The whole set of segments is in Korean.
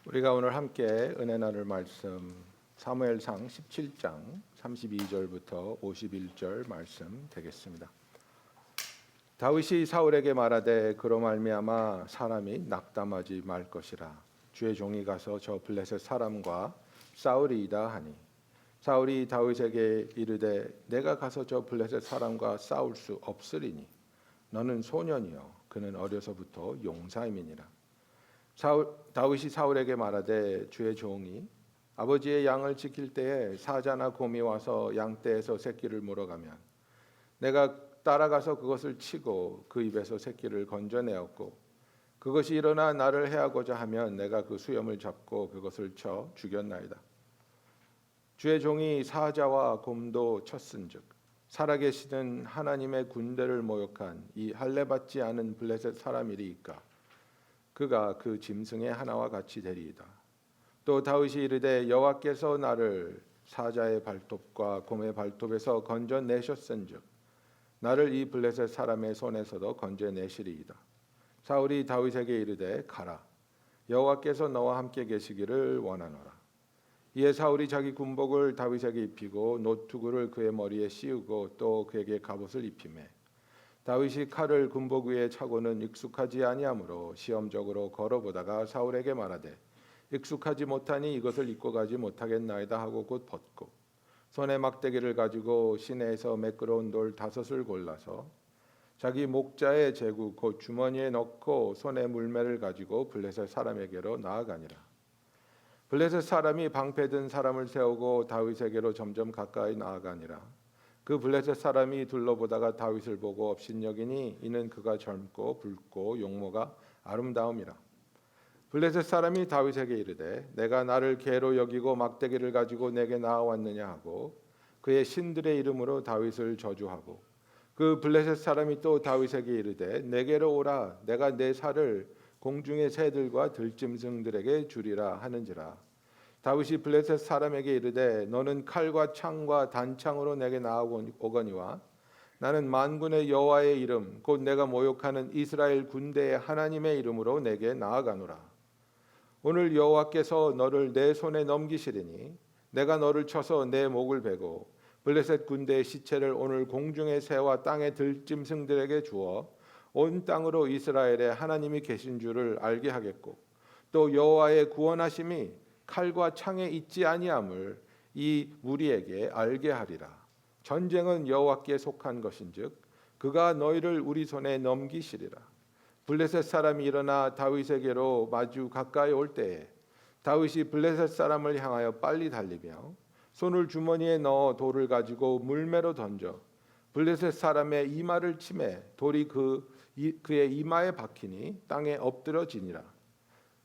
우리가 오늘 함께 은혜 나눌 말씀 사무엘상 17장 32절부터 51절 말씀 되겠습니다. 다윗이 사울에게 말하되 그로 말미암아 사람이 낙담하지 말 것이라. 주의 종이 가서 저 블레셋 사람과 싸우리이다 하니 사울이 다윗에게 이르되 내가 가서 저 블레셋 사람과 싸울 수 없으리니 너는 소년이요 그는 어려서부터 용사임이니라. 다윗이 사울에게 말하되 주의 종이 아버지의 양을 지킬 때에 사자나 곰이 와서 양떼에서 새끼를 물어가면 내가 따라가서 그것을 치고 그 입에서 새끼를 건져내었고 그것이 일어나 나를 해하고자 하면 내가 그 수염을 잡고 그것을 쳐 죽였나이다. 주의 종이 사자와 곰도 쳤은즉 살아계시는 하나님의 군대를 모욕한 이 할례받지 않은 블레셋 사람이리이까 그가 그 짐승의 하나와 같이 되리이다. 또 다윗이 이르되 여호와께서 나를 사자의 발톱과 곰의 발톱에서 건져내셨은즉 나를 이 블레셋 사람의 손에서도 건져내시리이다. 사울이 다윗에게 이르되 가라. 여호와께서 너와 함께 계시기를 원하노라. 이에 사울이 자기 군복을 다윗에게 입히고 노투구를 그의 머리에 씌우고 또 그에게 갑옷을 입히매 다윗이 칼을 군복 위에 차고는 익숙하지 아니하므로 시험적으로 걸어보다가 사울에게 말하되 익숙하지 못하니 이것을 입고 가지 못하겠나이다 하고 곧 벗고 손에 막대기를 가지고 시내에서 매끄러운 돌 5을 골라서 자기 목자의 제구 곧 주머니에 넣고 손에 물매를 가지고 블레셋 사람에게로 나아가니라. 블레셋 사람이 방패든 사람을 세우고 다윗에게로 점점 가까이 나아가니라. 그 블레셋 사람이 둘러보다가 다윗을 보고 업신여기니 이는 그가 젊고 붉고 용모가 아름다움이라. 블레셋 사람이 다윗에게 이르되 내가 나를 개로 여기고 막대기를 가지고 내게 나아왔느냐 하고 그의 신들의 이름으로 다윗을 저주하고 그 블레셋 사람이 또 다윗에게 이르되 내게로 오라 내가 내 살을 공중의 새들과 들짐승들에게 주리라 하는지라. 다윗이 블레셋 사람에게 이르되 너는 칼과 창과 단창으로 내게 나아오거니와 나는 만군의 여호와의 이름 곧 내가 모욕하는 이스라엘 군대의 하나님의 이름으로 내게 나아가노라. 오늘 여호와께서 너를 내 손에 넘기시리니 내가 너를 쳐서 내 목을 베고 블레셋 군대의 시체를 오늘 공중의 새와 땅의 들짐승들에게 주어 온 땅으로 이스라엘의 하나님이 계신 줄을 알게 하겠고 또 여호와의 구원하심이 칼과 창에 있지 아니함을 이 무리에게 알게 하리라. 전쟁은 여호와께 속한 것인즉 그가 너희를 우리 손에 넘기시리라. 블레셋 사람이 일어나 다윗에게로 마주 가까이 올 때에 다윗이 블레셋 사람을 향하여 빨리 달리며 손을 주머니에 넣어 돌을 가지고 물매로 던져 블레셋 사람의 이마를 치매 돌이 그의 이마에 박히니 땅에 엎드러지니라.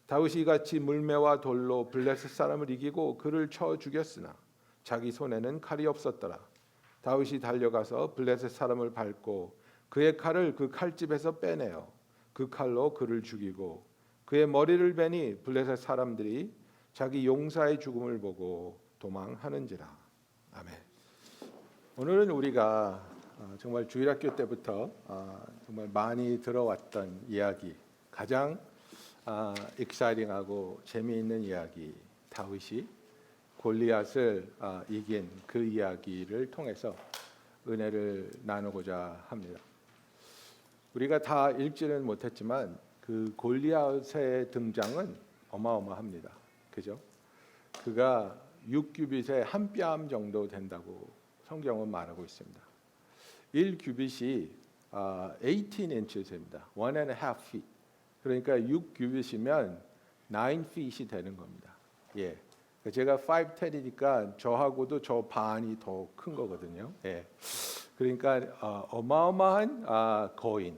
다윗이 같이 물매와 돌로 블레셋 사람을 이기고 그를 쳐 죽였으나 자기 손에는 칼이 없었더라. 다윗이 달려가서 블레셋 사람을 밟고 그의 칼을 그 칼집에서 빼내어 그 칼로 그를 죽이고 그의 머리를 베니 블레셋 사람들이 자기 용사의 죽음을 보고 도망하는지라. 아멘. 오늘은 우리가 정말 주일학교 때부터 정말 많이 들어왔던 이야기, 가장 익사이팅하고 재미있는 이야기, 다윗이 골리앗을 이긴 그 이야기를 통해서 은혜를 나누고자 합니다. 우리가 다 읽지는 못했지만 그 골리앗의 등장은 어마어마합니다. 그죠? 그가 6규빗의 한 뼘 정도 된다고 성경은 말하고 있습니다. 1규빗이 18인치입니다. 1.5 feet. 그러니까 6규빗이면 9 feet이 되는 겁니다. 예. 제가 5'10이니까 저하고도 저 반이 더 큰 거거든요. 예. 그러니까 어마어마한 거인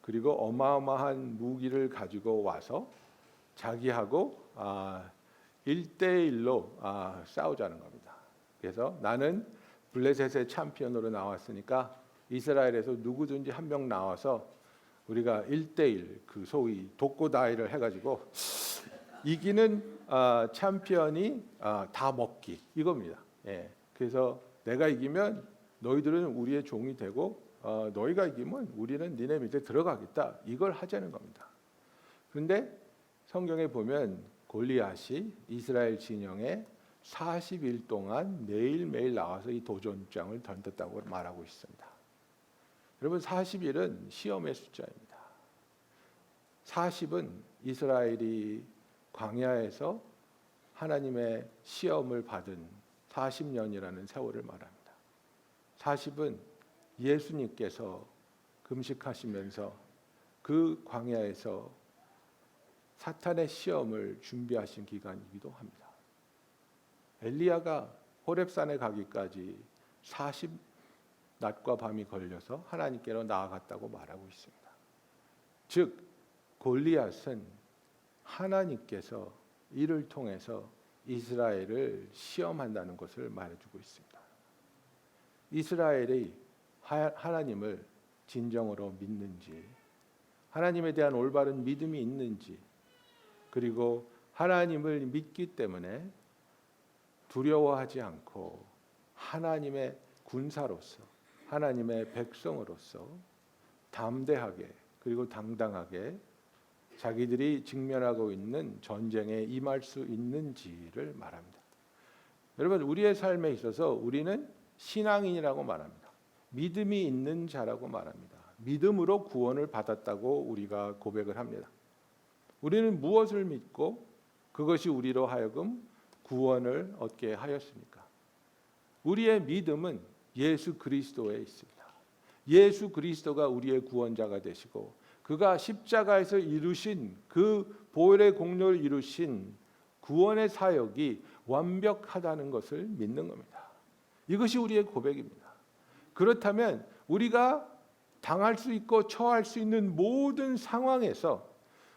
그리고 어마어마한 무기를 가지고 와서 자기하고 1대1로 싸우자는 겁니다. 그래서 나는 블레셋의 챔피언으로 나왔으니까 이스라엘에서 누구든지 한 명 나와서 우리가 1대1 그 소위 독고다이를 해가지고 이기는 챔피언이 다 먹기 이겁니다. 예. 그래서 내가 이기면 너희들은 우리의 종이 되고 너희가 이기면 우리는 니네 밑에 들어가겠다 이걸 하자는 겁니다. 그런데 성경에 보면 골리앗이 이스라엘 진영에 40일 동안 매일매일 나와서 이 도전장을 던졌다고 말하고 있습니다. 여러분 40일은 시험의 숫자입니다. 40은 이스라엘이 광야에서 하나님의 시험을 받은 40년이라는 세월을 말합니다. 40은 예수님께서 금식하시면서 그 광야에서 사탄의 시험을 준비하신 기간이기도 합니다. 엘리야가 호렙산에 가기까지 40 낮과 밤이 걸려서 하나님께로 나아갔다고 말하고 있습니다. 즉 골리앗은 하나님께서 이를 통해서 이스라엘을 시험한다는 것을 말해주고 있습니다. 이스라엘이 하나님을 진정으로 믿는지, 하나님에 대한 올바른 믿음이 있는지, 그리고 하나님을 믿기 때문에 두려워하지 않고 하나님의 군사로서, 하나님의 백성으로서 담대하게 그리고 당당하게 자기들이 직면하고 있는 전쟁에 임할 수 있는지를 말합니다. 여러분 우리의 삶에 있어서 우리는 신앙인이라고 말합니다. 믿음이 있는 자라고 말합니다. 믿음으로 구원을 받았다고 우리가 고백을 합니다. 우리는 무엇을 믿고 그것이 우리로 하여금 구원을 얻게 하였습니까? 우리의 믿음은 예수 그리스도에 있습니다. 예수 그리스도가 우리의 구원자가 되시고 그가 십자가에서 이루신 그 보혈의 공로를 이루신 구원의 사역이 완벽하다는 것을 믿는 겁니다. 이것이 우리의 고백입니다. 그렇다면 우리가 당할 수 있고 처할 수 있는 모든 상황에서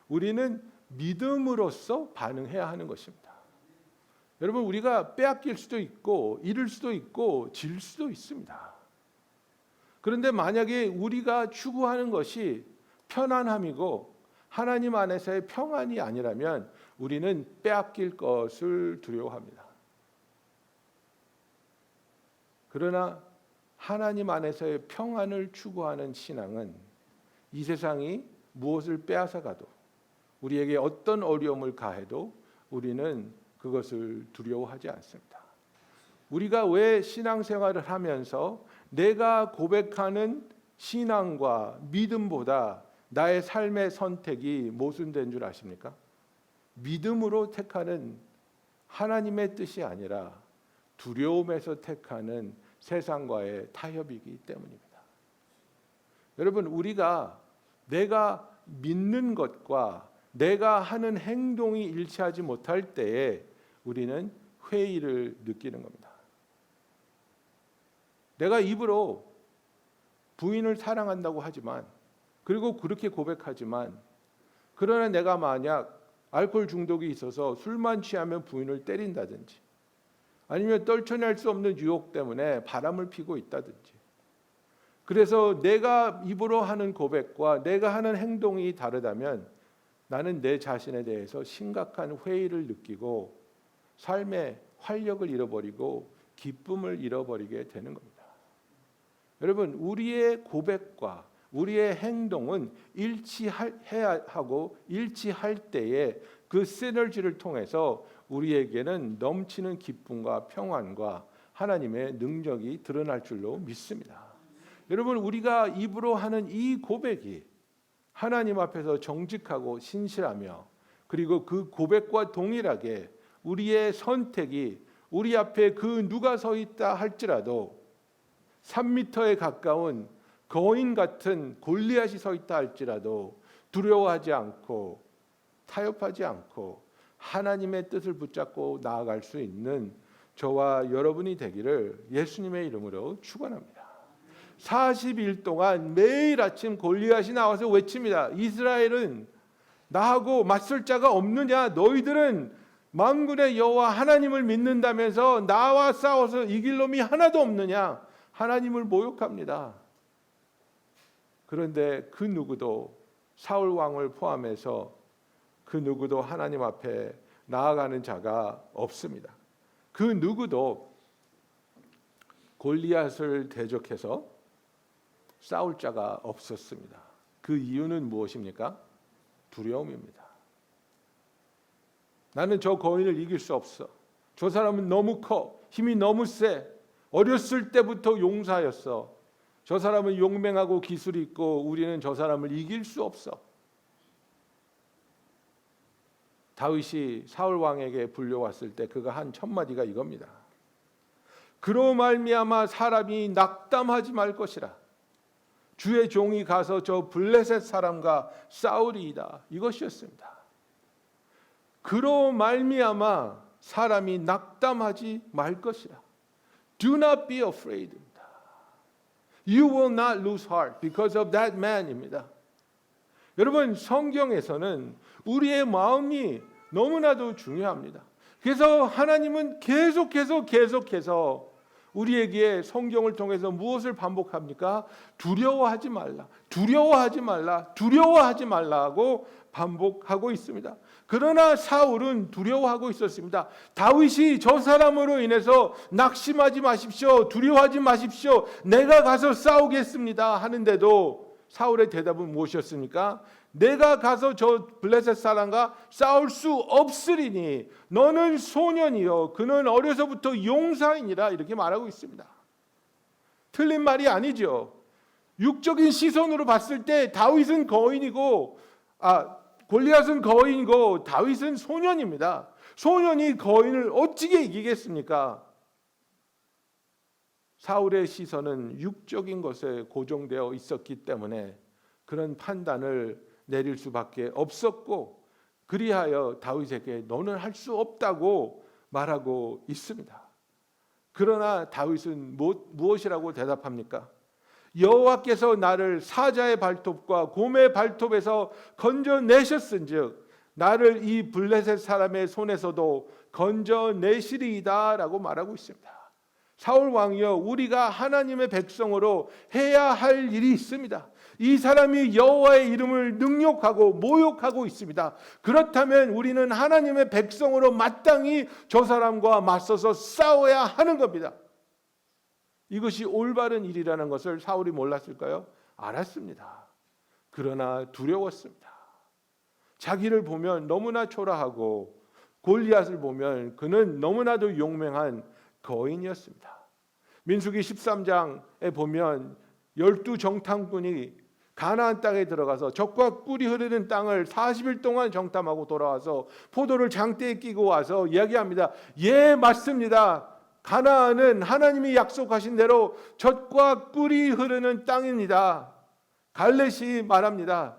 우리는 믿음으로써 반응해야 하는 것입니다. 여러분 우리가 빼앗길 수도 있고 잃을 수도 있고 질 수도 있습니다. 그런데 만약에 우리가 추구하는 것이 편안함이고 하나님 안에서의 평안이 아니라면 우리는 빼앗길 것을 두려워합니다. 그러나 하나님 안에서의 평안을 추구하는 신앙은 이 세상이 무엇을 빼앗아 가도 우리에게 어떤 어려움을 가해도 우리는 그것을 두려워하지 않습니다. 우리가 왜 신앙생활을 하면서 내가 고백하는 신앙과 믿음보다 나의 삶의 선택이 모순된 줄 아십니까? 믿음으로 택하는 하나님의 뜻이 아니라 두려움에서 택하는 세상과의 타협이기 때문입니다. 여러분 우리가 내가 믿는 것과 내가 하는 행동이 일치하지 못할 때에 우리는 회의를 느끼는 겁니다. 내가 입으로 부인을 사랑한다고 하지만 그리고 그렇게 고백하지만 그러나 내가 만약 알코올 중독이 있어서 술만 취하면 부인을 때린다든지 아니면 떨쳐낼 수 없는 유혹 때문에 바람을 피고 있다든지 그래서 내가 입으로 하는 고백과 내가 하는 행동이 다르다면 나는 내 자신에 대해서 심각한 회의를 느끼고 삶의 활력을 잃어버리고 기쁨을 잃어버리게 되는 겁니다. 여러분 우리의 고백과 우리의 행동은 일치해야 하고 일치할 때에 그 시너지를 통해서 우리에게는 넘치는 기쁨과 평안과 하나님의 능력이 드러날 줄로 믿습니다. 여러분 우리가 입으로 하는 이 고백이 하나님 앞에서 정직하고 신실하며 그리고 그 고백과 동일하게 우리의 선택이 우리 앞에 그 누가 서 있다 할지라도 3미터에 가까운 거인 같은 골리앗이 서 있다 할지라도 두려워하지 않고 타협하지 않고 하나님의 뜻을 붙잡고 나아갈 수 있는 저와 여러분이 되기를 예수님의 이름으로 축원합니다. 40일 동안 매일 아침 골리앗이 나와서 외칩니다. 이스라엘은 나하고 맞설 자가 없느냐? 너희들은 만군의 여호와 하나님을 믿는다면서 나와 싸워서 이길 놈이 하나도 없느냐? 하나님을 모욕합니다. 그런데 그 누구도 사울 왕을 포함해서 그 누구도 하나님 앞에 나아가는 자가 없습니다. 그 누구도 골리앗을 대적해서 싸울 자가 없었습니다. 그 이유는 무엇입니까? 두려움입니다. 나는 저 거인을 이길 수 없어. 저 사람은 너무 커. 힘이 너무 세. 어렸을 때부터 용사였어. 저 사람은 용맹하고 기술이 있고 우리는 저 사람을 이길 수 없어. 다윗이 사울 왕에게 불려왔을 때 그가 한 첫마디가 이겁니다. 그로 말미암아 사람이 낙담하지 말 것이라. 주의 종이 가서 저 블레셋 사람과 싸우리이다. 이것이었습니다. 그로 말미암아 사람이 낙담하지 말 것이라. Do not be afraid입니다. You will not lose heart because of that man입니다. 여러분, 성경에서는 우리의 마음이 너무나도 중요합니다. 그래서 하나님은 계속해서 우리에게 성경을 통해서 무엇을 반복합니까? 두려워하지 말라, 두려워하지 말라, 두려워하지 말라고 반복하고 있습니다. 그러나 사울은 두려워하고 있었습니다. 다윗이 저 사람으로 인해서 낙심하지 마십시오, 두려워하지 마십시오, 내가 가서 싸우겠습니다 하는데도 사울의 대답은 무엇이었습니까? 내가 가서 저 블레셋 사람과 싸울 수 없으리니 너는 소년이요 그는 어려서부터 용사이니라 이렇게 말하고 있습니다. 틀린 말이 아니죠. 육적인 시선으로 봤을 때 다윗은 거인이고 골리앗은 거인이고 다윗은 소년입니다. 소년이 거인을 어찌게 이기겠습니까? 사울의 시선은 육적인 것에 고정되어 있었기 때문에 그런 판단을 내릴 수밖에 없었고, 그리하여 다윗에게 너는 할 수 없다고 말하고 있습니다. 그러나 다윗은 무엇이라고 대답합니까? 여호와께서 나를 사자의 발톱과 곰의 발톱에서 건져내셨은즉 나를 이 블레셋 사람의 손에서도 건져내시리이다 라고 말하고 있습니다. 사울 왕이여, 우리가 하나님의 백성으로 해야 할 일이 있습니다. 이 사람이 여호와의 이름을 능욕하고 모욕하고 있습니다. 그렇다면 우리는 하나님의 백성으로 마땅히 저 사람과 맞서서 싸워야 하는 겁니다. 이것이 올바른 일이라는 것을 사울이 몰랐을까요? 알았습니다. 그러나 두려웠습니다. 자기를 보면 너무나 초라하고 골리앗을 보면 그는 너무나도 용맹한 거인이었습니다. 민수기 13장에 보면 12정탐꾼이 가나안 땅에 들어가서 적과 꿀이 흐르는 땅을 40일 동안 정탐하고 돌아와서 포도를 장대에 끼고 와서 이야기합니다. 예, 맞습니다. 가나안은 하나님이 약속하신 대로 젖과 꿀이 흐르는 땅입니다. 갈렙이 말합니다.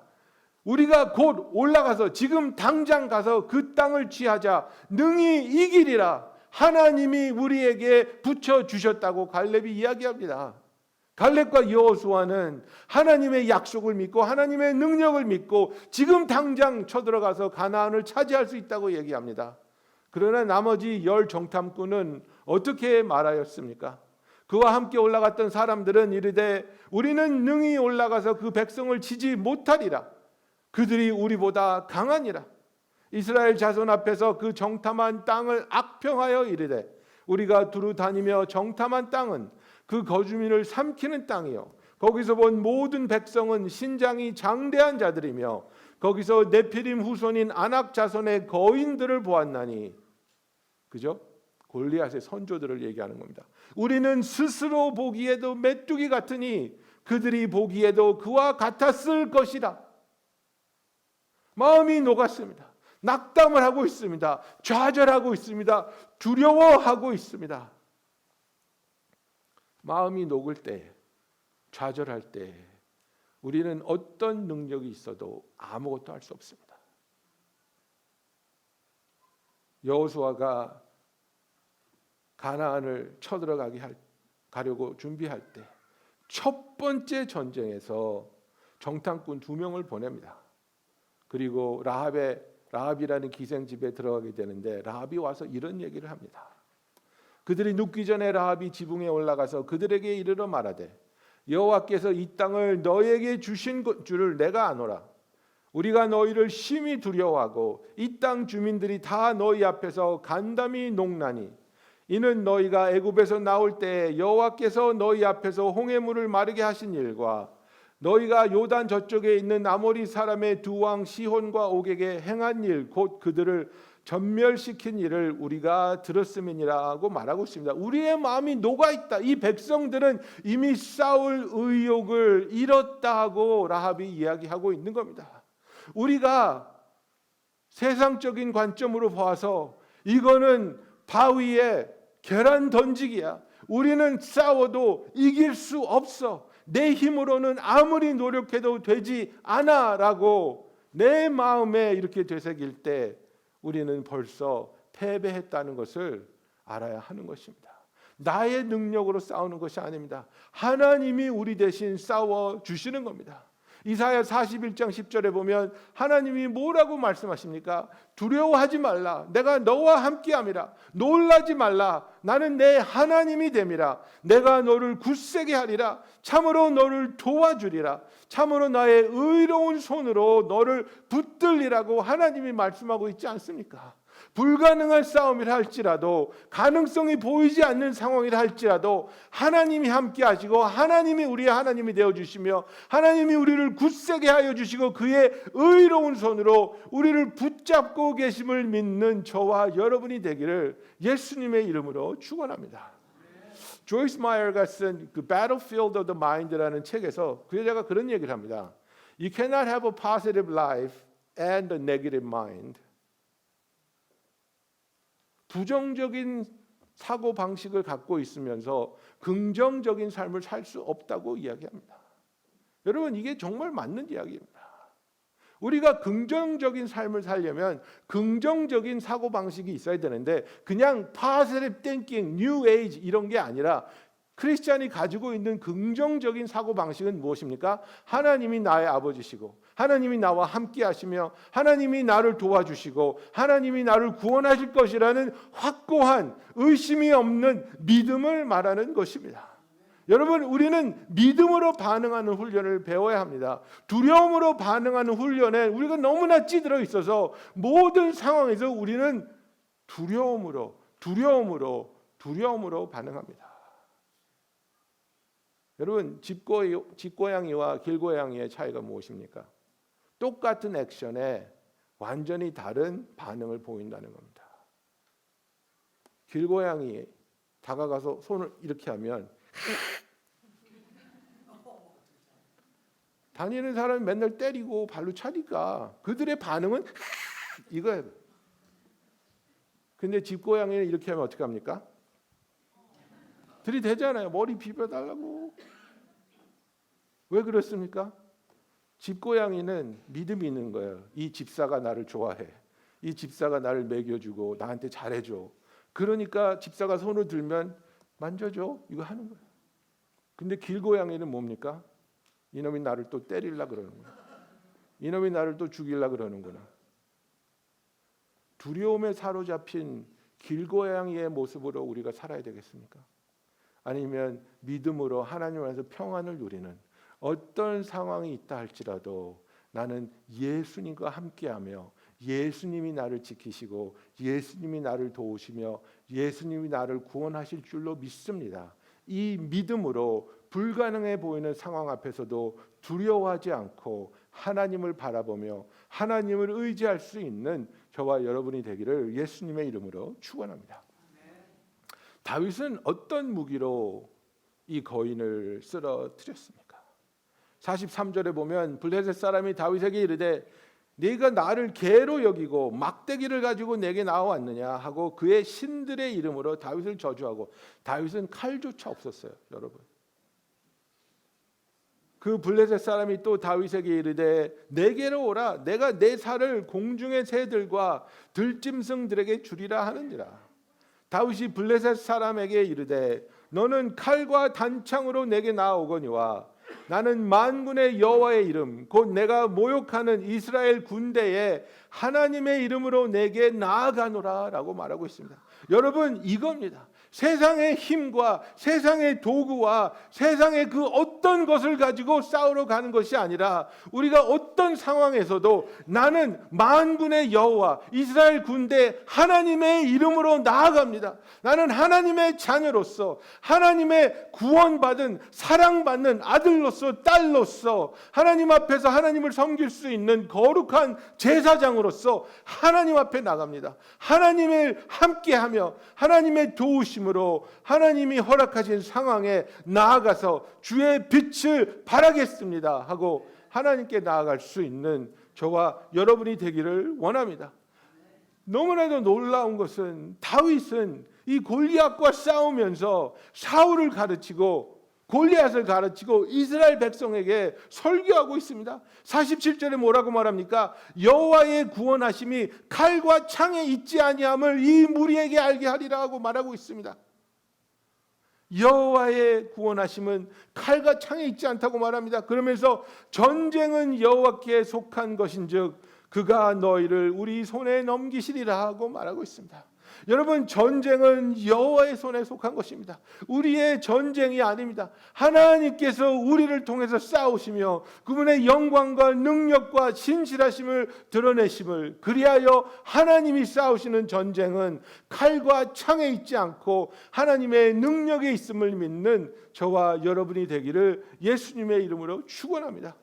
우리가 곧 올라가서 지금 당장 가서 그 땅을 취하자. 능히 이기리라. 하나님이 우리에게 붙여주셨다고 갈렙이 이야기합니다. 갈렙과 여호수아는 하나님의 약속을 믿고 하나님의 능력을 믿고 지금 당장 쳐들어가서 가나안을 차지할 수 있다고 얘기합니다. 그러나 나머지 10 정탐꾼은 어떻게 말하였습니까? 그와 함께 올라갔던 사람들은 이르되 우리는 능히 올라가서 그 백성을 치지 못하리라. 그들이 우리보다 강하니라. 이스라엘 자손 앞에서 그 정탐한 땅을 악평하여 이르되 우리가 두루 다니며 정탐한 땅은 그 거주민을 삼키는 땅이요 거기서 본 모든 백성은 신장이 장대한 자들이며 거기서 네피림 후손인 아낙 자손의 거인들을 보았나니, 그죠? 골리앗의 선조들을 얘기하는 겁니다. 우리는 스스로 보기에도 메뚜기 같으니 그들이 보기에도 그와 같았을 것이라. 마음이 녹았습니다. 낙담을 하고 있습니다. 좌절하고 있습니다. 두려워하고 있습니다. 마음이 녹을 때, 좌절할 때 우리는 어떤 능력이 있어도 아무것도 할 수 없습니다. 여호수아가 가나안을 가려고 준비할 때 첫 번째 전쟁에서 정탐꾼 2명을 보냅니다. 그리고 라합이라는 기생집에 들어가게 되는데 라합이 와서 이런 얘기를 합니다. 그들이 눕기 전에 라합이 지붕에 올라가서 그들에게 이르러 말하되 여호와께서 이 땅을 너에게 주신 줄을 내가 아노라. 우리가 너희를 심히 두려워하고 이 땅 주민들이 다 너희 앞에서 간담이 녹나니 이는 너희가 애굽에서 나올 때 여호와께서 너희 앞에서 홍해물을 마르게 하신 일과 너희가 요단 저쪽에 있는 아모리 사람의 두 왕 시혼과 옥에게 행한 일 곧 그들을 전멸시킨 일을 우리가 들었음이니라고 말하고 있습니다. 우리의 마음이 녹아있다. 이 백성들은 이미 싸울 의욕을 잃었다 하고 라합이 이야기하고 있는 겁니다. 우리가 세상적인 관점으로 봐서 이거는 바위에 계란 던지기야. 우리는 싸워도 이길 수 없어. 내 힘으로는 아무리 노력해도 되지 않아 라고 내 마음에 이렇게 되새길 때 우리는 벌써 패배했다는 것을 알아야 하는 것입니다. 나의 능력으로 싸우는 것이 아닙니다. 하나님이 우리 대신 싸워 주시는 겁니다. 이사야 41장 10절에 보면 하나님이 뭐라고 말씀하십니까? 두려워하지 말라. 내가 너와 함께함이라. 놀라지 말라. 나는 내 하나님이 됨이라. 내가 너를 굳세게 하리라. 참으로 너를 도와주리라. 참으로 나의 의로운 손으로 너를 붙들리라고 하나님이 말씀하고 있지 않습니까? 불가능한 싸움이라 할지라도, 가능성이 보이지 않는 상황이라 할지라도 하나님이 함께 하시고 하나님이 우리의 하나님이 되어주시며 하나님이 우리를 굳세게 하여 주시고 그의 의로운 손으로 우리를 붙잡고 계심을 믿는 저와 여러분이 되기를 예수님의 이름으로 축원합니다. 조이스 마이어가 쓴 그 Battlefield of the Mind라는 책에서 그 여자가 그런 얘기를 합니다. You cannot have a positive life and a negative mind. 부정적인 사고 방식을 갖고 있으면서 긍정적인 삶을 살 수 없다고 이야기합니다. 여러분, 이게 정말 맞는 이야기입니다. 우리가 긍정적인 삶을 살려면 긍정적인 사고 방식이 있어야 되는데 그냥 positive thinking, new age 이런 게 아니라 크리스찬이 가지고 있는 긍정적인 사고 방식은 무엇입니까? 하나님이 나의 아버지시고 하나님이 나와 함께 하시며 하나님이 나를 도와주시고 하나님이 나를 구원하실 것이라는 확고한 의심이 없는 믿음을 말하는 것입니다. 여러분, 우리는 믿음으로 반응하는 훈련을 배워야 합니다. 두려움으로 반응하는 훈련에 우리가 너무나 찌들어 있어서 모든 상황에서 우리는 두려움으로 반응합니다. 여러분, 집고양이와 길고양이의 차이가 무엇입니까? 똑같은 액션에 완전히 다른 반응을 보인다는 겁니다. 길고양이 다가가서 손을 이렇게 하면 다니는 사람이 맨날 때리고 발로 차니까 그들의 반응은 이거예요. 근데 집고양이는 이렇게 하면 어떻게 합니까? 들이대잖아요. 머리 비벼달라고. 왜 그렇습니까? 집고양이는 믿음이 있는 거예요. 이 집사가 나를 좋아해. 이 집사가 나를 먹여주고 나한테 잘해줘. 그러니까 집사가 손을 들면 만져줘. 이거 하는 거예요. 근데 길고양이는 뭡니까? 이놈이 나를 또 때리려고 그러는구나. 이놈이 나를 또 죽이려고 그러는구나. 두려움에 사로잡힌 길고양이의 모습으로 우리가 살아야 되겠습니까? 아니면 믿음으로 하나님 안에서 평안을 누리는 어떤 상황이 있다 할지라도 나는 예수님과 함께하며 예수님이 나를 지키시고 예수님이 나를 도우시며 예수님이 나를 구원하실 줄로 믿습니다. 이 믿음으로 불가능해 보이는 상황 앞에서도 두려워하지 않고 하나님을 바라보며 하나님을 의지할 수 있는 저와 여러분이 되기를 예수님의 이름으로 축원합니다. 다윗은 어떤 무기로 이 거인을 쓰러뜨렸습니까? 43절에 보면 블레셋 사람이 다윗에게 이르되 네가 나를 개로 여기고 막대기를 가지고 내게 나왔느냐 하고 그의 신들의 이름으로 다윗을 저주하고, 다윗은 칼조차 없었어요. 여러분, 그 블레셋 사람이 또 다윗에게 이르되 내게로 오라. 내가 내 살을 공중의 새들과 들짐승들에게 주리라 하느니라. 다윗이 블레셋 사람에게 이르되 너는 칼과 단창으로 내게 나아오거니와 나는 만군의 여호와의 이름 곧 내가 모욕하는 이스라엘 군대의 하나님의 이름으로 내게 나아가노라 라고 말하고 있습니다. 여러분, 이겁니다. 세상의 힘과 세상의 도구와 세상의 그 어떤 것을 가지고 싸우러 가는 것이 아니라 우리가 어떤 상황에서도 나는 만군의 여호와 이스라엘 군대 하나님의 이름으로 나아갑니다. 나는 하나님의 자녀로서 하나님의 구원받은 사랑받는 아들로서 딸로서 하나님 앞에서 하나님을 섬길 수 있는 거룩한 제사장으로서 하나님 앞에 나갑니다. 하나님을 함께하며 하나님의 도우심으로 하나님이 허락하신 상황에 나아가서 주의 빛을 발하겠습니다 하고 하나님께 나아갈 수 있는 저와 여러분이 되기를 원합니다. 너무나도 놀라운 것은 다윗은 이 골리앗과 싸우면서 사울을 가르치고 골리앗을 가르치고 이스라엘 백성에게 설교하고 있습니다. 47절에 뭐라고 말합니까? 여호와의 구원하심이 칼과 창에 있지 아니함을 이 무리에게 알게 하리라 하고 말하고 있습니다. 여호와의 구원하심은 칼과 창에 있지 않다고 말합니다. 그러면서 전쟁은 여호와께 속한 것인즉 그가 너희를 우리 손에 넘기시리라 하고 말하고 있습니다. 여러분, 전쟁은 여호와의 손에 속한 것입니다. 우리의 전쟁이 아닙니다. 하나님께서 우리를 통해서 싸우시며 그분의 영광과 능력과 신실하심을 드러내심을 그리하여 하나님이 싸우시는 전쟁은 칼과 창에 있지 않고 하나님의 능력에 있음을 믿는 저와 여러분이 되기를 예수님의 이름으로 축원합니다.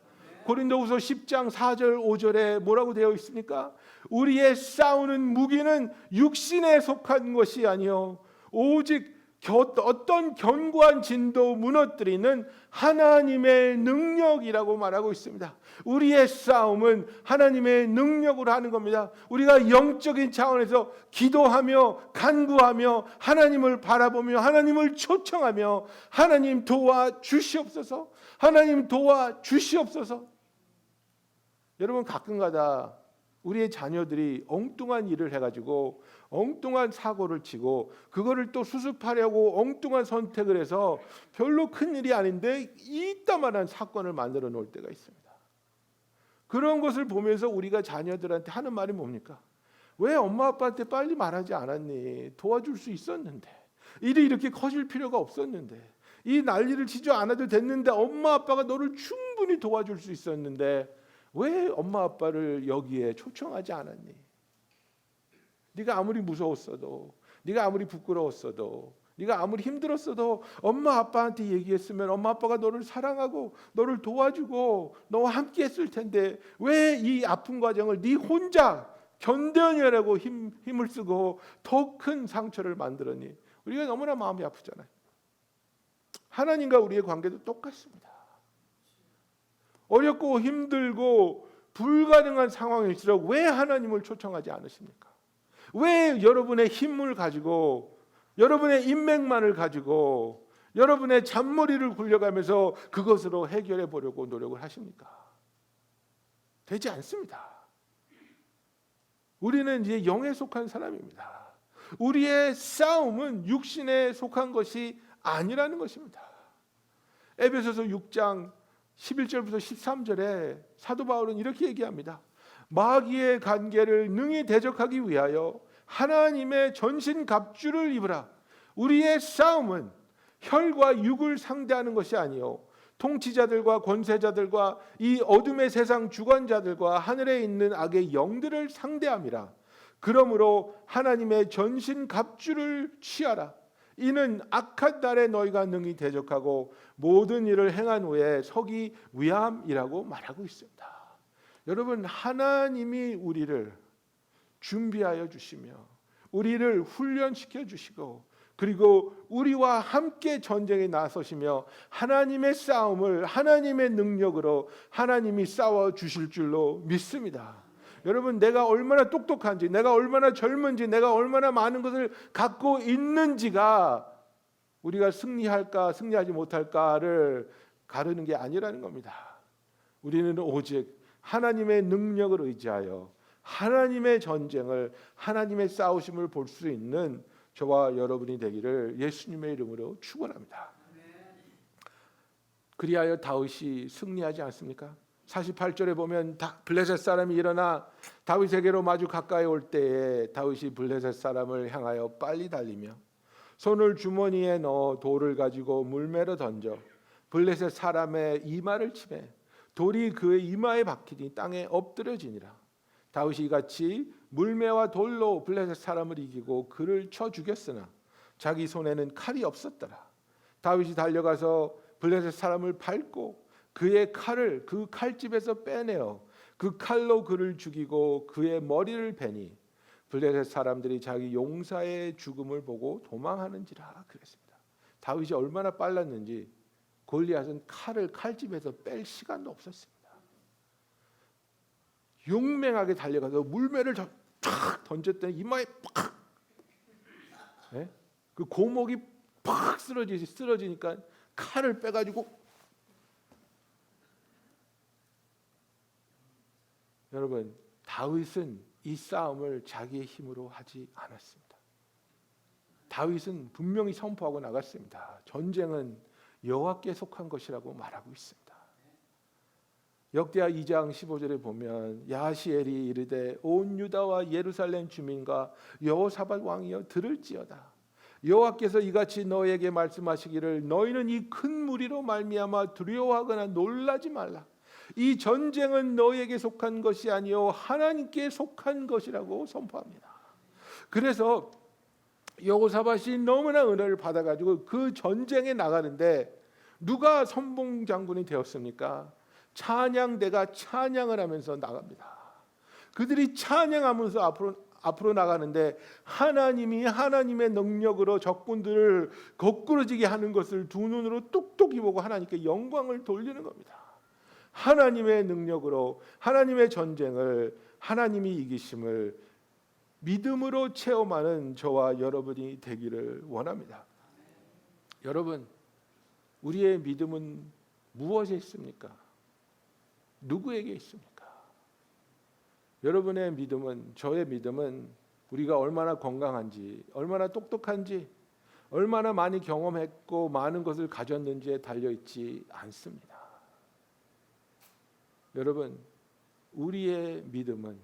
고린도후서 10장 4절 5절에 뭐라고 되어 있습니까? 우리의 싸우는 무기는 육신에 속한 것이 아니요 오직 어떤 견고한 진도 무너뜨리는 하나님의 능력이라고 말하고 있습니다. 우리의 싸움은 하나님의 능력으로 하는 겁니다. 우리가 영적인 차원에서 기도하며 간구하며 하나님을 바라보며 하나님을 초청하며 하나님 도와주시옵소서, 하나님 도와주시옵소서. 여러분, 가끔가다 우리의 자녀들이 엉뚱한 일을 해가지고 엉뚱한 사고를 치고 그거를 또 수습하려고 엉뚱한 선택을 해서 별로 큰 일이 아닌데 이따만한 사건을 만들어 놓을 때가 있습니다. 그런 것을 보면서 우리가 자녀들한테 하는 말이 뭡니까? 왜 엄마 아빠한테 빨리 말하지 않았니? 도와줄 수 있었는데, 일이 이렇게 커질 필요가 없었는데, 이 난리를 치지 않아도 됐는데 엄마 아빠가 너를 충분히 도와줄 수 있었는데 왜 엄마 아빠를 여기에 초청하지 않았니? 네가 아무리 무서웠어도, 네가 아무리 부끄러웠어도, 네가 아무리 힘들었어도 엄마 아빠한테 얘기했으면 엄마 아빠가 너를 사랑하고 너를 도와주고 너와 함께 했을 텐데 왜 이 아픈 과정을 네 혼자 견뎌내려고 힘을 쓰고 더 큰 상처를 만들었니? 우리가 너무나 마음이 아프잖아요. 하나님과 우리의 관계도 똑같습니다. 어렵고 힘들고 불가능한 상황일수록 왜 하나님을 초청하지 않으십니까? 왜 여러분의 힘을 가지고 여러분의 인맥만을 가지고 여러분의 잔머리를 굴려가면서 그것으로 해결해 보려고 노력을 하십니까? 되지 않습니다. 우리는 이제 영에 속한 사람입니다. 우리의 싸움은 육신에 속한 것이 아니라는 것입니다. 에베소서 6장 11절부터 13절에 사도 바울은 이렇게 얘기합니다. 마귀의 관계를 능히 대적하기 위하여 하나님의 전신 갑주를 입으라. 우리의 싸움은 혈과 육을 상대하는 것이 아니요 통치자들과 권세자들과 이 어둠의 세상 주관자들과 하늘에 있는 악의 영들을 상대함이라. 그러므로 하나님의 전신 갑주를 취하라. 이는 악한 날에 너희가 능히 대적하고 모든 일을 행한 후에 서기 위함이라고 말하고 있습니다. 여러분, 하나님이 우리를 준비하여 주시며 우리를 훈련시켜 주시고 그리고 우리와 함께 전쟁에 나서시며 하나님의 싸움을 하나님의 능력으로 하나님이 싸워 주실 줄로 믿습니다. 여러분, 내가 얼마나 똑똑한지, 내가 얼마나 젊은지, 내가 얼마나 많은 것을 갖고 있는지가 우리가 승리할까 승리하지 못할까를 가르는 게 아니라는 겁니다. 우리는 오직 하나님의 능력을 의지하여 하나님의 전쟁을, 하나님의 싸우심을 볼 수 있는 저와 여러분이 되기를 예수님의 이름으로 축원합니다. 그리하여 다윗이 승리하지 않습니까? 48절에 보면 블레셋 사람이 일어나 다윗에게로 마주 가까이 올 때에 다윗이 블레셋 사람을 향하여 빨리 달리며 손을 주머니에 넣어 돌을 가지고 물매로 던져 블레셋 사람의 이마를 치매 돌이 그의 이마에 박히니 땅에 엎드려지니라. 다윗이 같이 물매와 돌로 블레셋 사람을 이기고 그를 쳐 죽였으나 자기 손에는 칼이 없었더라. 다윗이 달려가서 블레셋 사람을 밟고 그의 칼을 그 칼집에서 빼내어 그 칼로 그를 죽이고 그의 머리를 베니 블레셋 사람들이 자기 용사의 죽음을 보고 도망하는지라 그랬습니다. 다윗이 얼마나 빨랐는지 골리앗은 칼을 칼집에서 뺄 시간도 없었습니다. 용맹하게 달려가서 물매를 쫙 던졌더니 이마에 팍, 네? 그 고목이 팍 쓰러지니까 칼을 빼가지고 여러분 다윗은 이 싸움을 자기의 힘으로 하지 않았습니다. 다윗은 분명히 선포하고 나갔습니다. 전쟁은 여호와께 속한 것이라고 말하고 있습니다. 역대하 2장 15절에 보면 야하시엘이 이르되 온 유다와 예루살렘 주민과 여호사밧 왕이여 들을지어다. 여호와께서 이같이 너에게 말씀하시기를 너희는 이 큰 무리로 말미암아 두려워하거나 놀라지 말라. 이 전쟁은 너희에게 속한 것이 아니요 하나님께 속한 것이라고 선포합니다. 그래서 여호사밧이 너무나 은혜를 받아가지고 그 전쟁에 나가는데 누가 선봉 장군이 되었습니까? 찬양대가 찬양을 하면서 나갑니다. 그들이 찬양하면서 앞으로 나가는데 하나님이 하나님의 능력으로 적군들을 거꾸러지게 하는 것을 두 눈으로 똑똑히 보고 하나님께 영광을 돌리는 겁니다. 하나님의 능력으로 하나님의 전쟁을 하나님이 이기심을 믿음으로 체험하는 저와 여러분이 되기를 원합니다. 여러분, 우리의 믿음은 무엇에 있습니까? 누구에게 있습니까? 여러분의 믿음은, 저의 믿음은 우리가 얼마나 건강한지, 얼마나 똑똑한지, 얼마나 많이 경험했고 많은 것을 가졌는지에 달려있지 않습니다. 여러분, 우리의 믿음은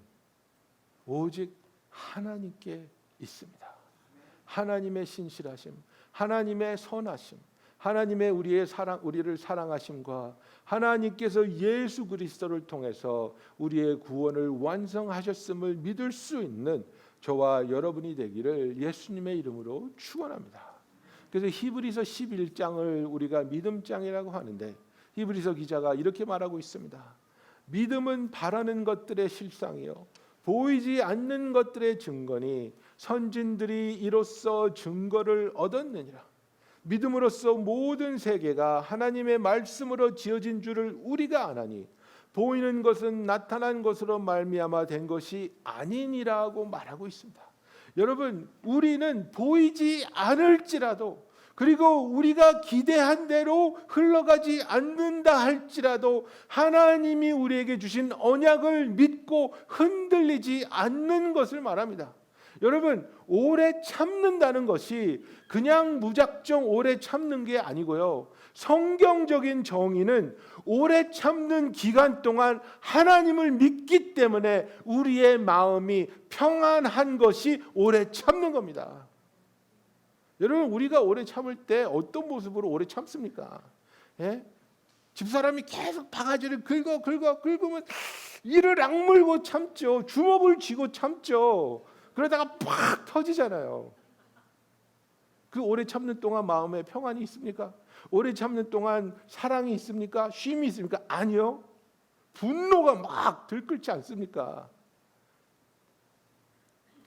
오직 하나님께 있습니다. 하나님의 신실하심, 하나님의 선하심, 하나님의 우리를 사랑하심과 하나님께서 예수 그리스도를 통해서 우리의 구원을 완성하셨음을 믿을 수 있는 저와 여러분이 되기를 예수님의 이름으로 축원합니다. 그래서 히브리서 11장을 우리가 믿음장이라고 하는데 히브리서 기자가 이렇게 말하고 있습니다. 믿음은 바라는 것들의 실상이요 보이지 않는 것들의 증거니 선진들이 이로써 증거를 얻었느니라. 믿음으로써 모든 세계가 하나님의 말씀으로 지어진 줄을 우리가 아나니 보이는 것은 나타난 것으로 말미암아 된 것이 아니니라고 말하고 있습니다. 여러분, 우리는 보이지 않을지라도 그리고 우리가 기대한 대로 흘러가지 않는다 할지라도 하나님이 우리에게 주신 언약을 믿고 흔들리지 않는 것을 말합니다. 여러분, 오래 참는다는 것이 그냥 무작정 오래 참는 게 아니고요. 성경적인 정의는 오래 참는 기간 동안 하나님을 믿기 때문에 우리의 마음이 평안한 것이 오래 참는 겁니다. 여러분, 우리가 오래 참을 때 어떤 모습으로 오래 참습니까? 예? 집사람이 계속 바가지를 긁으면 이를 악물고 참죠. 주먹을 쥐고 참죠. 그러다가 팍 터지잖아요. 그 오래 참는 동안 마음에 평안이 있습니까? 오래 참는 동안 사랑이 있습니까? 쉼이 있습니까? 아니요. 분노가 막 들끓지 않습니까?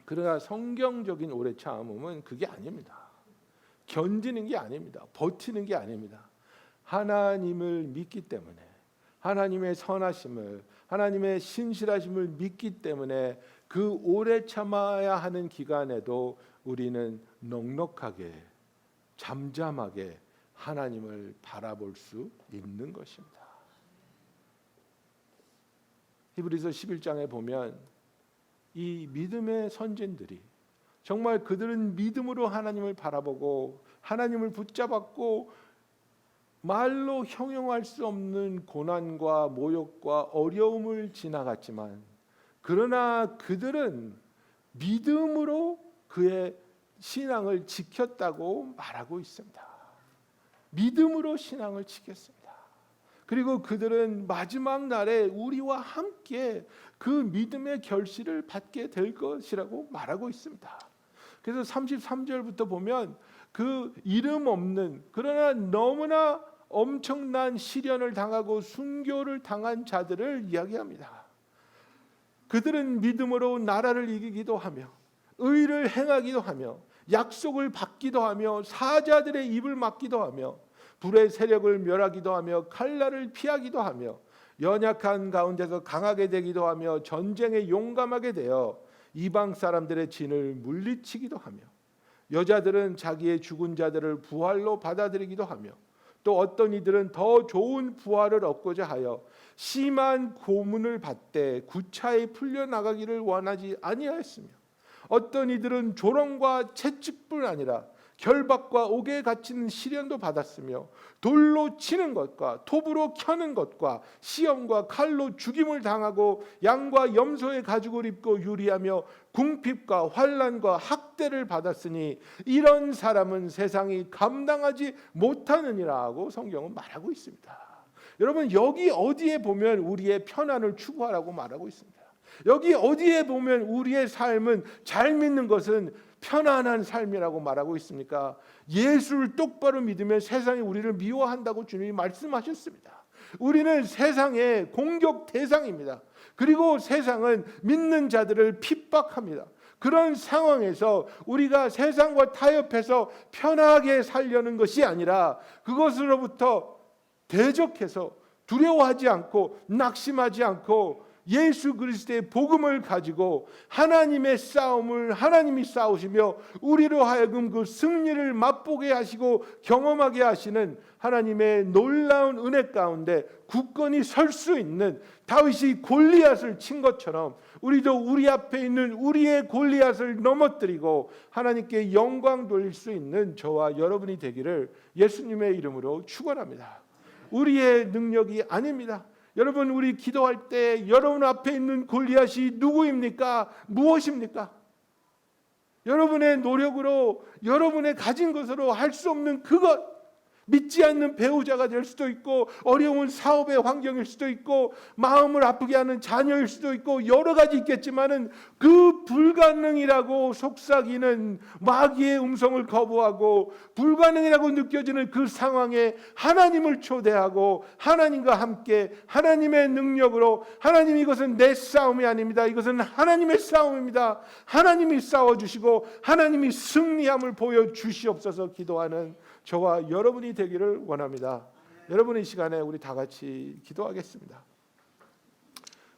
그러나 성경적인 오래 참음은 그게 아닙니다. 견디는 게 아닙니다. 버티는 게 아닙니다. 하나님을 믿기 때문에 하나님의 선하심을 하나님의 신실하심을 믿기 때문에 그 오래 참아야 하는 기간에도 우리는 넉넉하게 잠잠하게 하나님을 바라볼 수 있는 것입니다. 히브리서 11장에 보면 이 믿음의 선진들이 정말 그들은 믿음으로 하나님을 바라보고 하나님을 붙잡았고 말로 형용할 수 없는 고난과 모욕과 어려움을 지나갔지만 그러나 그들은 믿음으로 그의 신앙을 지켰다고 말하고 있습니다. 믿음으로 신앙을 지켰습니다. 그리고 그들은 마지막 날에 우리와 함께 그 믿음의 결실을 받게 될 것이라고 말하고 있습니다. 그래서 33절부터 보면 그 이름 없는 그러나 너무나 엄청난 시련을 당하고 순교를 당한 자들을 이야기합니다. 그들은 믿음으로 나라를 이기기도 하며 의를 행하기도 하며 약속을 받기도 하며 사자들의 입을 막기도 하며 불의 세력을 멸하기도 하며 칼날을 피하기도 하며 연약한 가운데서 강하게 되기도 하며 전쟁에 용감하게 되어 이방 사람들의 진을 물리치기도 하며 여자들은 자기의 죽은 자들을 부활로 받아들이기도 하며 또 어떤 이들은 더 좋은 부활을 얻고자 하여 심한 고문을 받되 구차히 풀려나가기를 원하지 아니하였으며 어떤 이들은 조롱과 채찍뿐 아니라 결박과 옥에 갇히는 시련도 받았으며 돌로 치는 것과 톱으로 켜는 것과 시험과 칼로 죽임을 당하고 양과 염소의 가죽을 입고 유리하며 궁핍과 환난과 학대를 받았으니 이런 사람은 세상이 감당하지 못하느니라 하고 성경은 말하고 있습니다. 여러분, 여기 어디에 보면 우리의 편안을 추구하라고 말하고 있습니다. 여기 어디에 보면 우리의 삶은 잘 믿는 것은 편안한 삶이라고 말하고 있습니까? 예수를 똑바로 믿으면 세상이 우리를 미워한다고 주님이 말씀하셨습니다. 우리는 세상의 공격 대상입니다. 그리고 세상은 믿는 자들을 핍박합니다. 그런 상황에서 우리가 세상과 타협해서 편하게 살려는 것이 아니라 그것으로부터 대적해서 두려워하지 않고 낙심하지 않고 예수 그리스도의 복음을 가지고 하나님의 싸움을 하나님이 싸우시며 우리로 하여금 그 승리를 맛보게 하시고 경험하게 하시는 하나님의 놀라운 은혜 가운데 굳건히 설 수 있는 다윗이 골리앗을 친 것처럼 우리도 우리 앞에 있는 우리의 골리앗을 넘어뜨리고 하나님께 영광 돌릴 수 있는 저와 여러분이 되기를 예수님의 이름으로 축원합니다. 우리의 능력이 아닙니다. 여러분, 우리 기도할 때 여러분 앞에 있는 골리앗이 누구입니까? 무엇입니까? 여러분의 노력으로 여러분의 가진 것으로 할 수 없는 그것, 믿지 않는 배우자가 될 수도 있고 어려운 사업의 환경일 수도 있고 마음을 아프게 하는 자녀일 수도 있고 여러 가지 있겠지만은 그 불가능이라고 속삭이는 마귀의 음성을 거부하고 불가능이라고 느껴지는 그 상황에 하나님을 초대하고 하나님과 함께 하나님의 능력으로 하나님, 이것은 내 싸움이 아닙니다. 이것은 하나님의 싸움입니다. 하나님이 싸워주시고 하나님이 승리함을 보여주시옵소서 기도하는 저와 여러분이 되기를 원합니다. 여러분, 이 시간에 우리 다 같이 기도하겠습니다.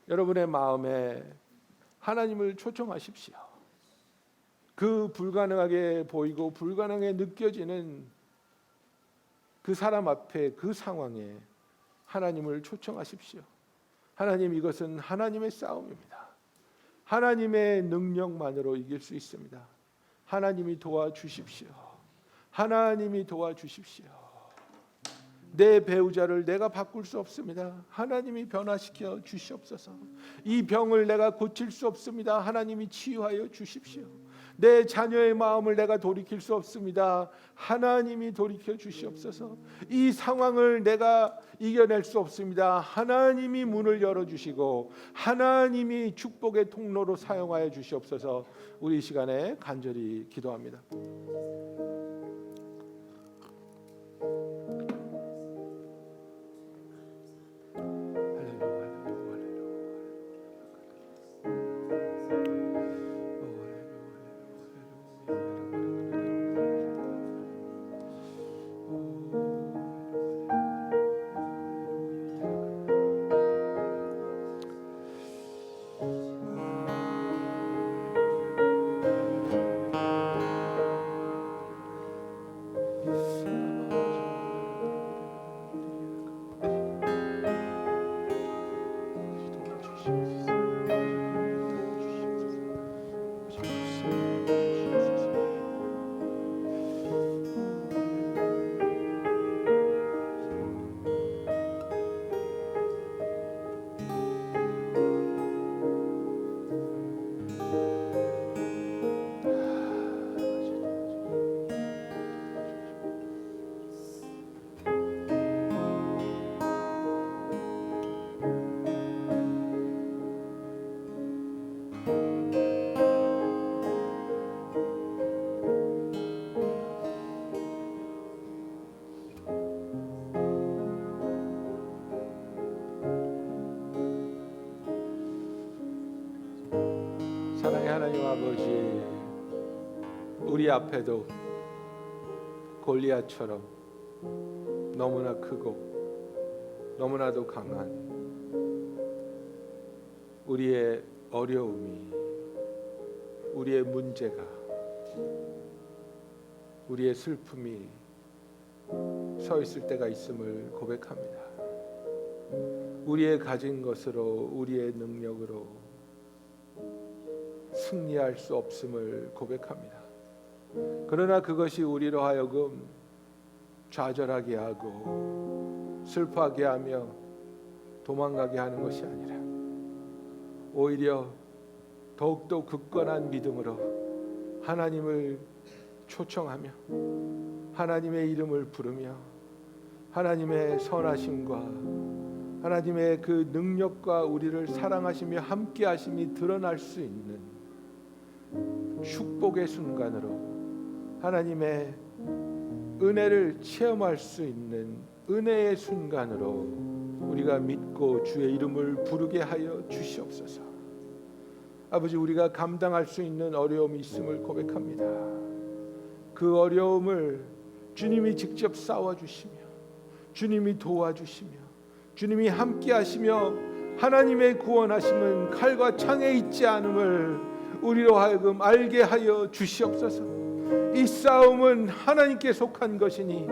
여러분의 마음에 하나님을 초청하십시오. 그 불가능하게 보이고 불가능하게 느껴지는 그 사람 앞에 그 상황에 하나님을 초청하십시오. 하나님, 이것은 하나님의 싸움입니다. 하나님의 능력만으로 이길 수 있습니다. 하나님이 도와주십시오. 하나님이 도와주십시오. 내 배우자를 내가 바꿀 수 없습니다. 하나님이 변화시켜 주시옵소서. 이 병을 내가 고칠 수 없습니다. 하나님이 치유하여 주십시오. 내 자녀의 마음을 내가 돌이킬 수 없습니다. 하나님이 돌이켜 주시옵소서. 이 상황을 내가 이겨낼 수 없습니다. 하나님이 문을 열어주시고 하나님이 축복의 통로로 사용하여 주시옵소서. 우리 이 시간에 간절히 기도합니다. 사랑의 하나님 아버지, 우리 앞에도 골리앗처럼 너무나 크고 너무나도 강한 우리의 어려움이, 우리의 문제가, 우리의 슬픔이 서 있을 때가 있음을 고백합니다. 우리의 가진 것으로, 우리의 능력으로 승리할 수 없음을 고백합니다. 그러나 그것이 우리로 하여금 좌절하게 하고 슬퍼하게 하며 도망가게 하는 것이 아니라 오히려 더욱더 굳건한 믿음으로 하나님을 초청하며 하나님의 이름을 부르며 하나님의 선하심과 하나님의 그 능력과 우리를 사랑하시며 함께 하심이 드러날 수 있는 축복의 순간으로, 하나님의 은혜를 체험할 수 있는 은혜의 순간으로 우리가 믿고 주의 이름을 부르게 하여 주시옵소서. 아버지, 우리가 감당할 수 있는 어려움이 있음을 고백합니다. 그 어려움을 주님이 직접 싸워주시며 주님이 도와주시며 주님이 함께 하시며 하나님의 구원하심은 칼과 창에 있지 않음을 우리로 하여금 알게 하여 주시옵소서. 이 싸움은 하나님께 속한 것이니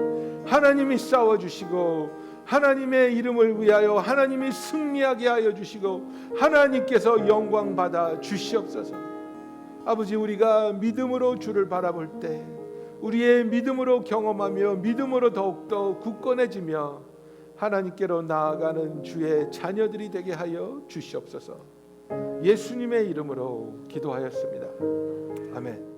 하나님이 싸워주시고 하나님의 이름을 위하여 하나님이 승리하게 하여 주시고 하나님께서 영광 받아 주시옵소서. 아버지, 우리가 믿음으로 주를 바라볼 때 우리의 믿음으로 경험하며 믿음으로 더욱더 굳건해지며 하나님께로 나아가는 주의 자녀들이 되게 하여 주시옵소서. 예수님의 이름으로 기도하였습니다. 아멘.